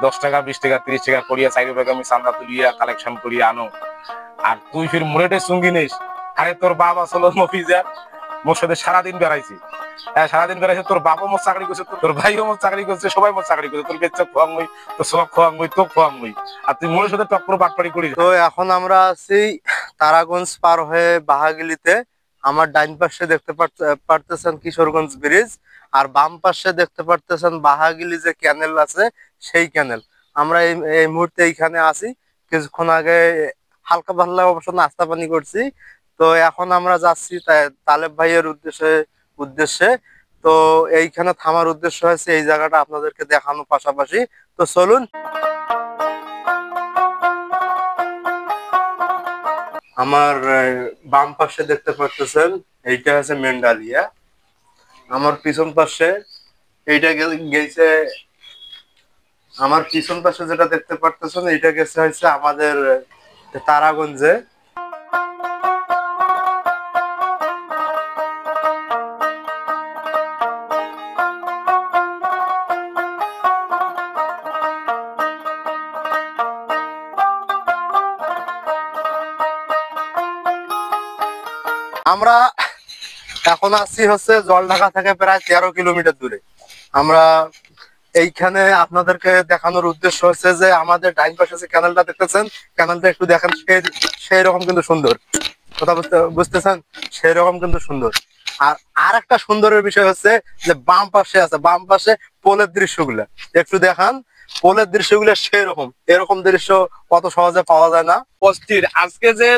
10 টাকা 20 টাকা 30 টাকা করিয়া চাইরে ভাগে আমি চান্দা তুলিয়া কালেকশন করিয়া আনো। আর তুই ফির মুরেটে চুঙ্গি নিস। আরে তোর বাবা চলো মফিজার মোর সাথে সারাদিন বেড়াইছি। হ্যাঁ সারাদিন বেড়াইছে, তোর বাবা মোর চাকরি করছে, তোর ভাইও মোর চাকরি করছে, সবাই মোর চাকরি করছে, তোর বেচ্চা খোয়াঙ্গই, তোর সব খোয়াঙ্গই, তো খোয়াঙ্গই। আর তুই মোর সাথে টক্কর বাটপাড়ি করিস। তো এখন আমরা আছি তারাগঞ্জ পার হয়ে বাহাগিলিতে। আমার ডাইন পাশে দেখতে পারতেছেন কিশোরগঞ্জ ব্রিজ, আর বাম পাশে দেখতে পারতেছেন বাহাগিলি যে ক্যানেল আছে সেই ক্যানেল। আমরা এই মুহূর্তে এইখানে আছি। কিছুক্ষণ আগে হালকা পাতলা অবশ্য নাস্তা পানি করছি। তো এখন আমরা যাচ্ছি তালেব ভাইয়ের উদ্দেশ্যে। তো এইখানে থামার উদ্দেশ্য হয়েছে এই জায়গাটা আপনাদেরকে দেখানোর পাশাপাশি। তো চলুন। আমার বাম পাশে দেখতে পারতেছেন এইটা হচ্ছে মেন্ডালিয়া। আমার পিছন পাশে এইটা গেছে, আমার পিছন পাশে যেটা দেখতে পারতেছেন এইটা গেছে হচ্ছে আমাদের তারাগঞ্জে। আমরা এখন আছি হচ্ছে জলঢাকা থেকে প্রায় 13 কিলোমিটার দূরে। আমরা এইখানে আপনাদেরকে দেখানোর উদ্দেশ্য হচ্ছে যে আমাদের ডাইন পাশে যে ক্যানেলটা দেখতেছেন, ক্যানেলটা একটু দেখেন, সেই রকম কিন্তু সুন্দর। কথা বুঝতেছেন, সেই রকম কিন্তু সুন্দর। আর আর একটা সুন্দরের বিষয় হচ্ছে যে বাম পাশে আছে, বাম পাশে পোলের দৃশ্যগুলা একটু দেখান। পোলের দৃশ্যগুলো সেই রকম, এরকম দৃশ্য কত সহজে পাওয়া যায় না। অস্থির আজকে যে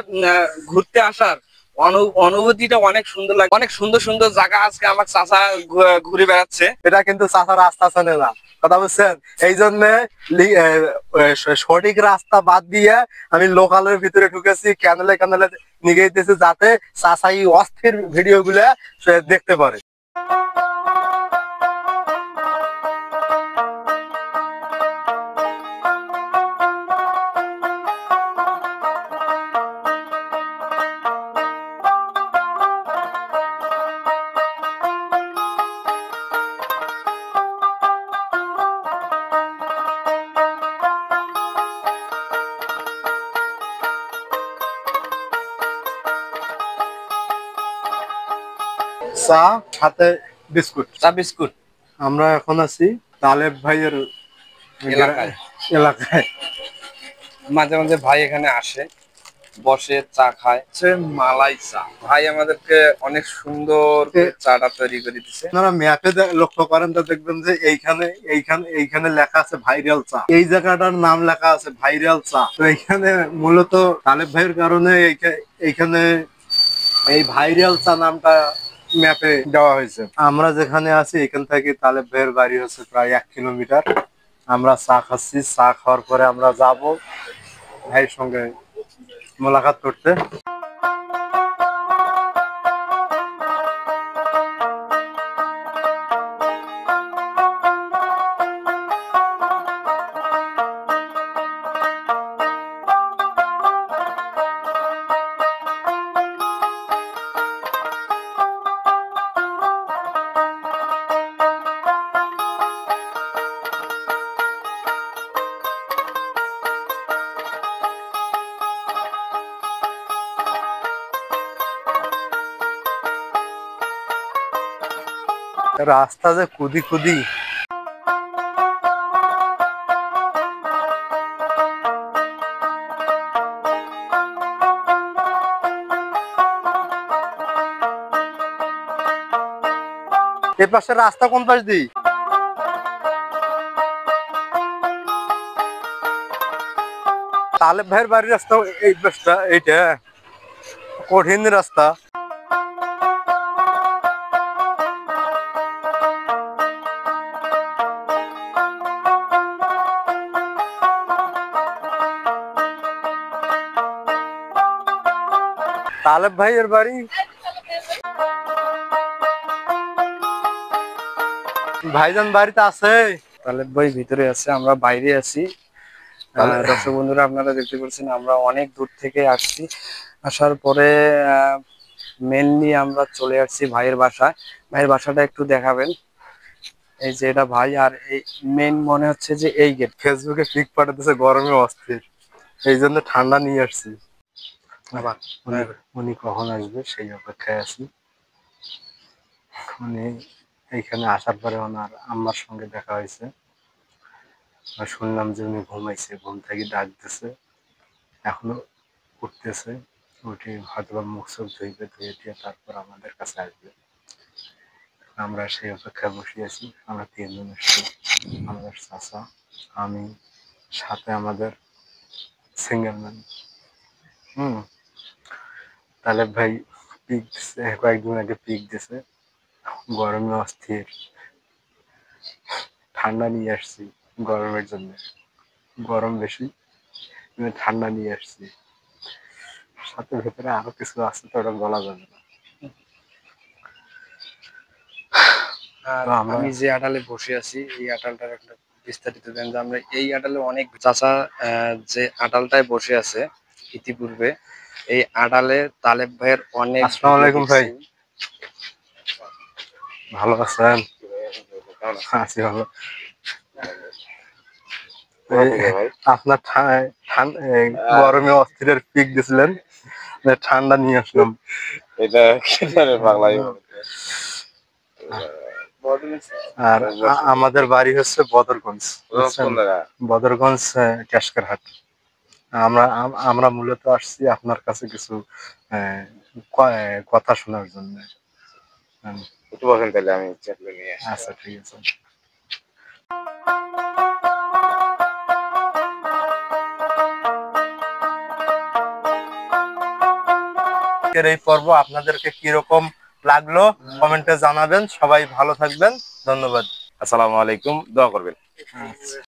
ঘুরতে আসার অনুভূতিটা অনেক সুন্দর লাগে। অনেক সুন্দর সুন্দর জায়গা আজকে আমার চাচা ঘুরে বেড়াচ্ছে। এটা কিন্তু চাচা রাস্তা চেনে না, কথা বুঝছেন। এই জন্য সঠিক রাস্তা বাদ দিয়ে আমি লোকালের ভিতরে ঢুকেছি, ক্যানেলে ক্যানেলে নিয়ে গেছি যাতে চাচা এই অস্থির ভিডিও গুলা দেখতে পারে। চা সাথে বিস্কুট। চা বিস্কুট। আমরা এখন আছি তালেব ভাইয়ের এলাকায়। মাঝে মাঝে ভাই এখানে আসে, বসে চা খায়, সে মালাই চা। ভাই আমাদেরকে অনেক সুন্দর চাটা তৈরি করে দিচ্ছে। আপনারা ম্যাপে লক্ষ্য করেন তো দেখবেন যে এইখানে এইখানে এইখানে লেখা আছে ভাইরাল চা। এই জায়গাটার নাম লেখা আছে ভাইরাল চা। তো এইখানে মূলত তালেব ভাইয়ের কারণে এইখানে এই ভাইরাল চা নামটা ম্যাপে দেওয়া হয়েছে। আমরা যেখানে আছি এখান থেকে তালেব ভাইয়ের বাড়ি হচ্ছে প্রায় 1 কিলোমিটার। আমরা চা খাচ্ছি, চা খাওয়ার পরে আমরা যাব ভাইয়ের সঙ্গে মোলাকাত করতে। রাস্তা যে কুদি কুদি। এই পাশে রাস্তা কোন পাশ দি? তালেব ভাইয়ের বাড়ির রাস্তা এই পাশটা, এইটা কঠিন রাস্তা। তালেব ভাইয়ের বাড়ি, ভাইজান বাড়িতে আছে? তালেব ভাই ভিতরে আছে, আমরা বাইরে আছি। দর্শক বন্ধুরা আপনারা দেখতে পাচ্ছেন আমরা অনেক দূর থেকে আসছি। আসার পরে মেনলি আমরা চলে আসছি ভাইয়ের বাসায়। ভাইয়ের বাসাটা একটু দেখাবেন। এই যে এটা ভাই, আর এই মেইন মনে হচ্ছে যে এই গেট। ফেসবুকে পিক পাঠাতেছে গরমে অস্থির, এই জন্য ঠান্ডা নিয়ে আসছি। আবার উনি কখন আসবে সেই অপেক্ষায় আছি। উনি এইখানে আসার পরে ওনার আম্মার সঙ্গে দেখা হয়েছে, আর শুনলাম যে উনি ঘুমাইছে, ঘুম থেকে ডাক দিছে, এখনো উঠতেছে, উঠে হয়তো বা মুখ চোখ ধুইবে, ধুয়ে দিয়ে তারপর আমাদের কাছে আসবে। আমরা সেই অপেক্ষায় বসে আছি। আমরা তিনজন এসেছি, আমাদের চাচা, আমি, সাথে আমাদের সিঙ্গেল ম্যান। তাহলে ভাই পিক দিছে, কয়েকদিন আগে পিক দিছে, গরমে অস্থির, ঠান্ডা নিয়ে আসছি গরমের জন্য, গরম বেশি, কিন্তু ঠান্ডা নিয়ে আসছি, সাথে ভেতরে আরো কিছু আছে তো ওটা বলা যাবে না। আর তো আমরা আমি যে আটালে বসে আছি এই আটালটার একটা বিস্তারিত দেন যে আমরা এই আটালে অনেক চাচা যে আটালটায় বসে আছে ইতিপূর্বে, এই আটালে তালেব ভাইয়ের অনেক আসসালামু আলাইকুম ভাই, দেখছি। ভালো আছেন? আছি ভালো। আপনার গরমে অস্থিরের পিক দিছিলেন, ঠান্ডা নিয়ে আসলাম। এটা পাগলাই আর আমাদের বাড়ি হচ্ছে বদরগঞ্জ, বুঝছেন? বদরগঞ্জ ক্যাশকারহাট। আমরা মূলত আসছি আপনার কাছে কিছু কথা শোনার জন্য। একটু বসেন তাহলে, আমি চেপলে নিয়ে আসি। আচ্ছা ঠিক আছে। এই পর্ব আপনাদেরকে কিরকম লাগলো কমেন্টে জানাবেন। সবাই ভালো থাকবেন, ধন্যবাদ। আসসালামু আলাইকুম, দোয়া করবেন।